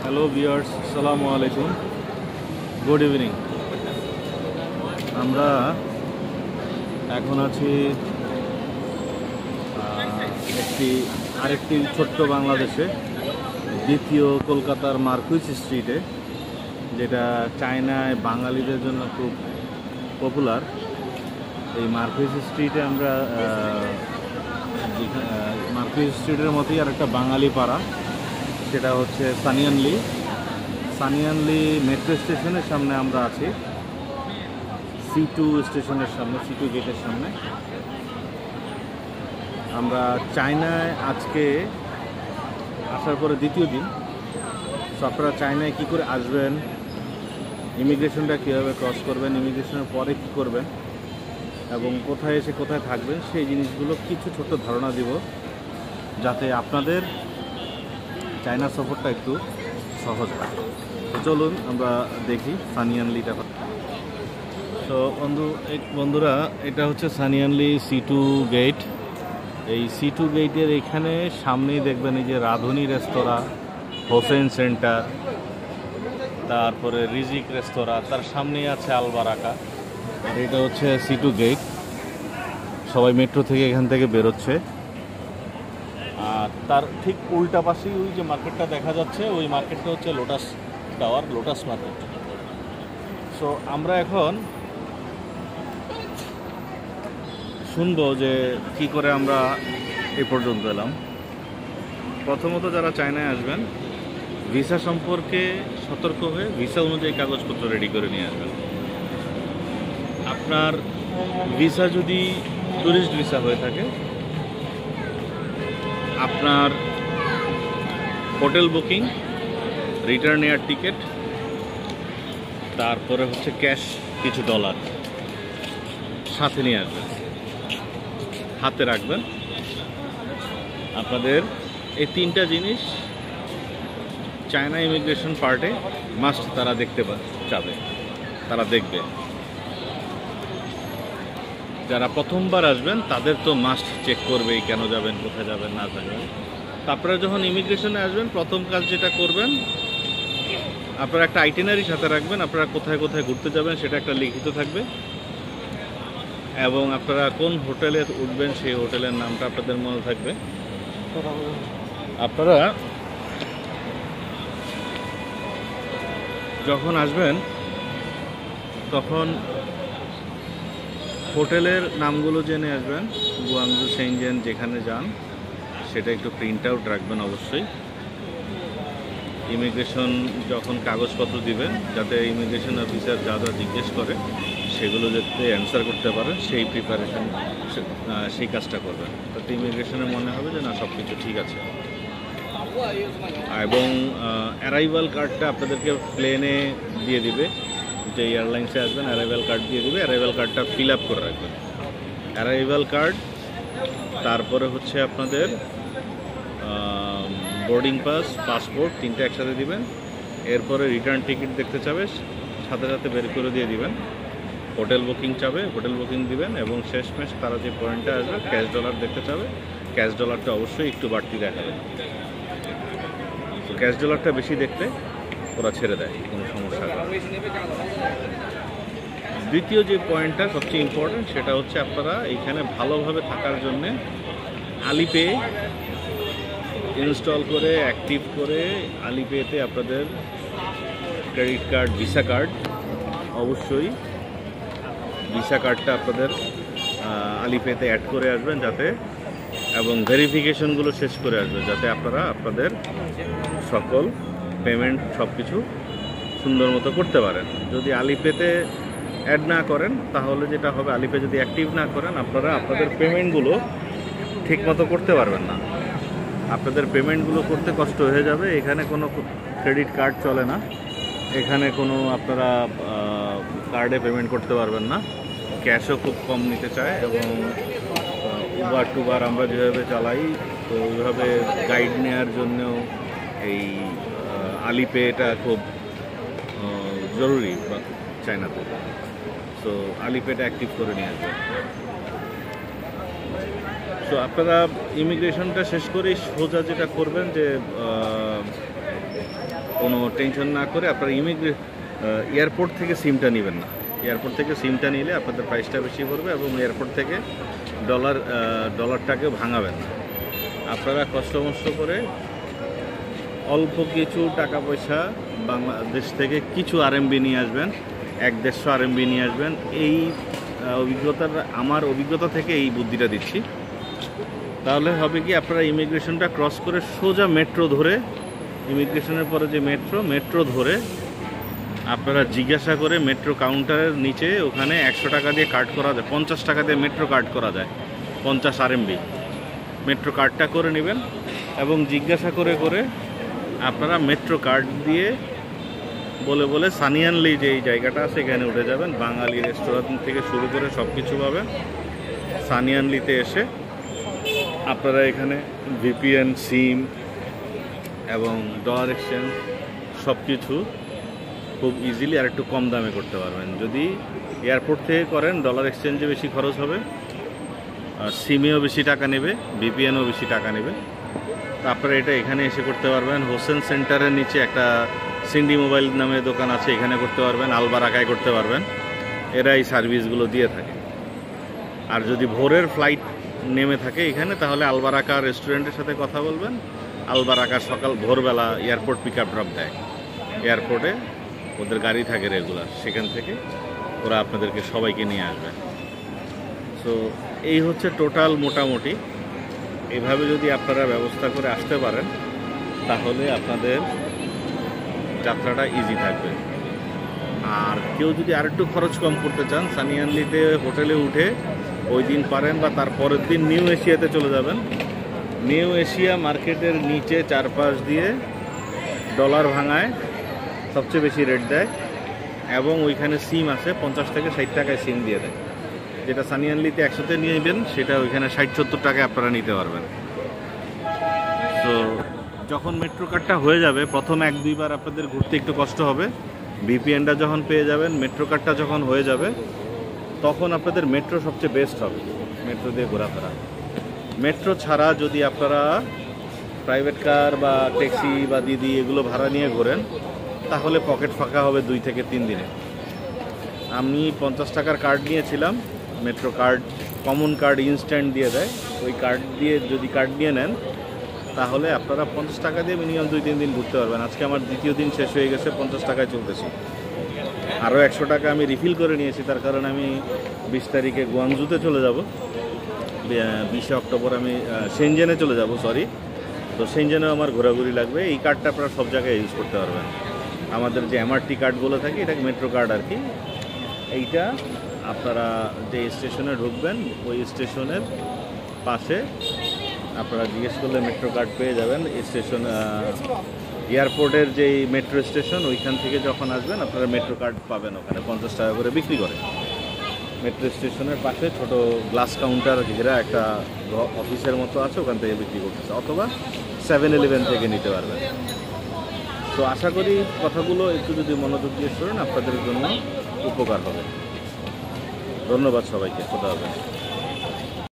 Hello viewers, আসসালামু আলাইকুম, good evening. আমরা এখন আছি আরেকটি ছোট্ট বাংলাদেশে, দ্বিতীয় কলকাতার মার্কুইস স্ট্রিটে, যেটা চায়নায় বাঙালিদের জন্য খুব পপুলার। এই মার্কুইস স্ট্রিটে আমরা মার্কুইস স্ট্রিটের মতোই আরেকটা বাঙালি পাড়া, সেটা হচ্ছে সানিয়ানলি মেট্রো স্টেশনের সামনে আমরা আছি, C2 স্টেশনের সামনে, C2 গেটের সামনে। আমরা চায়নায় আজকে আসার পরে দ্বিতীয় দিন। তো আপনারা চায়নায় কী করে আসবেন, ইমিগ্রেশনটা কীভাবে ক্রস করবেন, ইমিগ্রেশনের পরে কী করবেন এবং কোথায় এসে কোথায় থাকবেন, সেই জিনিসগুলো কিছু ছোট্ট ধারণা দিব, যাতে আপনাদের চায়না সফরটা একটু সহজ হয়। তো চলুন আমরা দেখি সানিয়ানলিটা। তো বন্ধুরা, এটা হচ্ছে সানিয়ানলি C2 গেট। এই C2 গেটের এখানে সামনেই দেখবেন এই যে রাঁধুনি রেস্তোরাঁ, হোসেন সেন্টার, তারপরে রিজিক রেস্তোরাঁ, তার সামনেই আছে আলবারাকা। আর এটা হচ্ছে C2 গেট। সবাই মেট্রো থেকে এখান থেকে বেরোচ্ছে। আর তার ঠিক উল্টা পাশেই ওই যে মার্কেটটা দেখা যাচ্ছে, ওই মার্কেটটা হচ্ছে lotus tower, lotus market. So আমরা এখন শুনবো যে কি করে আমরা এই পর্যন্ত এলাম। প্রথমত যারা চায়নায় আসবেন, ভিসা সম্পর্কে সতর্ক হয়ে ভিসা অনুযায়ী কাগজপত্র রেডি করে নিয়ে আসবেন। আপনার ভিসা যদি ট্যুরিস্ট ভিসা হয়ে থাকে, আপনার hotel booking, return air ticket, তারপরে হচ্ছে ক্যাশ কিছু ডলার সাথে নিয়ে আসবেন, হাতে রাখবেন। আপনাদের এই তিনটা জিনিস চায়না ইমিগ্রেশন পার্টে মাস্ট তারা দেখতে চাবে, তারা দেখবে। যারা প্রথমবার আসবেন তাদের তো মাস্ট চেক করবেই, কেন যাবেন, কোথায় যাবেন, না যাবেন। তারপরে যখন ইমিগ্রেশনে আসবেন, প্রথম কাজ যেটা করবেন, আপনারা একটা আইটিনারি সাথে রাখবেন। আপনারা কোথায় কোথায় ঘুরতে যাবেন সেটা একটা লিখিত থাকবে, এবং আপনারা কোন হোটেলে উঠবেন সেই হোটেলের নামটা আপনাদের মনে থাকবে। আপনারা যখন আসবেন তখন হোটেলের নামগুলো জেনে আসবেন। গুয়াংজু, শেনজেন, যেখানে যান সেটা একটু প্রিন্ট আউট রাখবেন অবশ্যই। ইমিগ্রেশন যখন কাগজপত্র দিবেন, যাতে ইমিগ্রেশন অফিসার যা যা জিজ্ঞেস করে সেগুলো যাতে অ্যান্সার করতে পারেন, সেই প্রিপারেশন, সেই কাজটা করবেন। তাতে ইমিগ্রেশনে মনে হবে যে না, সব কিছু ঠিক আছে। এবং অ্যারাইভাল কার্ডটা আপনাদেরকে প্লেনে দিয়ে দিবে, যে এয়ারলাইন্সে আসবেন অ্যারাইভাল কার্ড দিয়ে দিবে। অ্যারাইভাল কার্ডটা ফিল আপ করে রাখবেন। অ্যারাইভাল কার্ড, তারপরে হচ্ছে আপনাদের বোর্ডিং পাস, পাসপোর্ট, তিনটা একসাথে দিবেন। এরপরে রিটার্ন টিকিট দেখতে চাবে, সাথে সাথে বের করে দিয়ে দিবেন। হোটেল বুকিং চাবে, হোটেল বুকিং দিবেন। এবং শেষমেশ তারা যে পয়েন্টটা আসবে, ক্যাশ ডলার দেখতে চাবে, ক্যাশ ডলারটা অবশ্যই একটু বাড়তি দেখাবেন। তো ক্যাশ ডলারটা বেশি দেখতে ওরা ছেড়ে দেয়, কোনো সমস্যা নেই। দ্বিতীয় যে পয়েন্টটা সবচেয়ে ইম্পর্ট্যান্ট, সেটা হচ্ছে আপনারা এইখানে ভালোভাবে থাকার জন্যে আলিপে ইনস্টল করে, অ্যাক্টিভ করে, আলিপেতে আপনাদের ক্রেডিট কার্ড, ভিসা কার্ড, অবশ্যই ভিসা কার্ডটা আপনাদের আলিপেতে অ্যাড করে আসবেন, যাতে, এবং ভেরিফিকেশনগুলো শেষ করে আসবেন, যাতে আপনারা আপনাদের সকল পেমেন্ট সব কিছু সুন্দর মতো করতে পারেন। যদি আলিপেতে অ্যাড না করেন, তাহলে যেটা হবে, আলিপে যদি অ্যাক্টিভ না করেন, আপনারা আপনাদের পেমেন্টগুলো ঠিকমতো করতে পারবেন না। আপনাদের পেমেন্টগুলো করতে কষ্ট হয়ে যাবে। এখানে কোনো ক্রেডিট কার্ড চলে না, এখানে কোনো আপনারা কার্ডে পেমেন্ট করতে পারবেন না, ক্যাশও খুব কম নিতে চায়। এবং উবার টুবার আমরা যেভাবে চালাই, তো ওইভাবে গাইড নেওয়ার জন্যও এই আলিপেটা খুব জরুরি চায়নাতে। সো আলিপেটা অ্যাক্টিভ করে নিয়ে আসবে। সো আপনারা ইমিগ্রেশনটা শেষ করে সোজা যেটা করবেন, যে কোনো টেনশন না করে আপনারা এয়ারপোর্ট থেকে সিমটা নেবেন না। এয়ারপোর্ট থেকে সিমটা নিলে আপনাদের প্রাইসটা বেশি পড়বে এবং এয়ারপোর্ট থেকে ডলারটাকে ভাঙাবেন না। আপনারা কষ্ট মষ্ট করে অল্প কিছু টাকা পয়সা বাংলাদেশ থেকে কিছু আরএমবি নিয়ে আসবেন, 1-150 আরএমবি নিয়ে আসবেন। এই আমার অভিজ্ঞতা থেকে এই বুদ্ধিটা দিচ্ছি। তাহলে হবে কি, আপনারা ইমিগ্রেশনটা ক্রস করে সোজা মেট্রো ধরে, ইমিগ্রেশনের পরে যে মেট্রো ধরে আপনারা জিজ্ঞাসা করে মেট্রো কাউন্টারের নিচে ওখানে 100 টাকা দিয়ে কার্ড করা যায়, 50 টাকা দিয়ে মেট্রো কার্ড করা যায়, 50 আরএমবি মেট্রো কার্ডটা করে নেবেন এবং জিজ্ঞাসা করে করে আপনারা মেট্রো কার্ড দিয়ে বলে সানিয়ানলি যে এই জায়গাটা আছে এখানে উঠে যাবেন। বাঙালি রেস্টুরেন্ট থেকে শুরু করে সব কিছু পাবেন। সানিয়ানলিতে এসে আপনারা এখানে ভিপিএন, সিম এবং ডলার এক্সচেঞ্জ সব কিছু খুব ইজিলি আর একটু কম দামে করতে পারবেন। যদি এয়ারপোর্ট থেকে করেন ডলার এক্সচেঞ্জে বেশি খরচ হবে, সিমেও বেশি টাকা নেবে, ভিপিএনও বেশি টাকা নেবে। আপনারা এটা এখানে এসে করতে পারবেন। হোসেন সেন্টারের নিচে একটা সিন্ডি মোবাইল নামে দোকান আছে, এখানে করতে পারবেন। আলবারাকায় করতে পারবেন, এরা এই সার্ভিসগুলো দিয়ে থাকে। আর যদি ভোরের ফ্লাইট নেমে থাকে এখানে, তাহলে আলবারাকা রেস্টুরেন্টের সাথে কথা বলবেন। আলবারাকা সকাল ভোরবেলা এয়ারপোর্ট পিক আপ ড্রপ দেয়, এয়ারপোর্টে ওদের গাড়ি থাকে রেগুলার, সেখান থেকে ওরা আপনাদেরকে সবাইকে নিয়ে আসবে। সো এই হচ্ছে টোটাল মোটামুটি। এইভাবে যদি আপনারা ব্যবস্থা করে আসতে পারেন তাহলে আপনাদের যাত্রাটা ইজি থাকবে। আর কেউ যদি আরেকটু খরচ কম করতে চান, সানিয়ানলিতে হোটেলে উঠে ওই দিন পারেন বা তার পরের দিন নিউ এশিয়াতে চলে যাবেন। নিউ এশিয়া মার্কেটের নিচে চারপাশ দিয়ে ডলার ভাঙায় সবচেয়ে বেশি রেট দেয় এবং ওইখানে সিম আছে 50 থেকে 60 টাকায় সিম দিয়ে দেয়। যেটা সানিয়ানলিতে 100-তে নিয়ে নেবেন সেটা ওইখানে 60-70 টাকায় আপনারা নিতে পারবেন। তো যখন মেট্রো কার্ডটা হয়ে যাবে, প্রথম 1-2 বার আপনাদের ঘুরতে একটু কষ্ট হবে। ভিপিএনটা যখন পেয়ে যাবেন, মেট্রো কার্ডটা যখন হয়ে যাবে, তখন আপনাদের মেট্রো সবচেয়ে বেস্ট হবে মেট্রো দিয়ে ঘোরাফেরা। মেট্রো ছাড়া যদি আপনারা প্রাইভেট কার বা ট্যাক্সি বা দিদি এগুলো ভাড়া নিয়ে ঘোরেন তাহলে পকেট ফাঁকা হবে 2 থেকে 3 দিনে। আমি 50 টাকার কার্ড নিয়েছিলাম, metro card, common card instant দিয়ে দেয়। ওই কার্ড দিয়ে যদি কার্ড নিয়ে নেন তাহলে আপনারা 50 টাকা দিয়ে মিনিমাম 2-3 দিন ঘুরতে পারবেন। আজকে আমার দ্বিতীয় দিন শেষ হয়ে গেছে, 50 টাকায় চলতেছি। আরও 100 টাকা আমি রিফিল করে নিয়েছি, তার কারণ আমি 20 তারিখে গুয়াংজুতে চলে যাব, 20 অক্টোবর আমি শেনজেনে চলে যাব, তো শেনজেনেও আমার ঘোরাঘুরি লাগবে। এই কার্ডটা আপনারা সব জায়গায় ইউজ করতে পারবেন। আমাদের যে এমআরটি কার্ডগুলো থাকে, এটা মেট্রো কার্ড আর কি। এইটা আপনারা যে স্টেশনে ঢুকবেন ওই স্টেশনের পাশে আপনারা জিজ্ঞেস করলে মেট্রো কার্ড পেয়ে যাবেন। স্টেশন এয়ারপোর্টের যেই মেট্রো স্টেশন ওইখান থেকে যখন আসবেন আপনারা মেট্রো কার্ড পাবেন, ওখানে 50 টাকা করে বিক্রি করে। মেট্রো স্টেশনের পাশে ছোট গ্লাস কাউন্টার ঘেরা একটা অফিসের মতো আছে, ওখান থেকে বিক্রি করতেছে, অথবা 7-11 থেকে নিতে পারবেন। তো আশা করি কথাগুলো একটু যদি মনোযোগ দিয়ে শুনেন আপনাদের জন্য উপকার হবে। ধন্যবাদ সবাইকে, খোদা হাফেজ।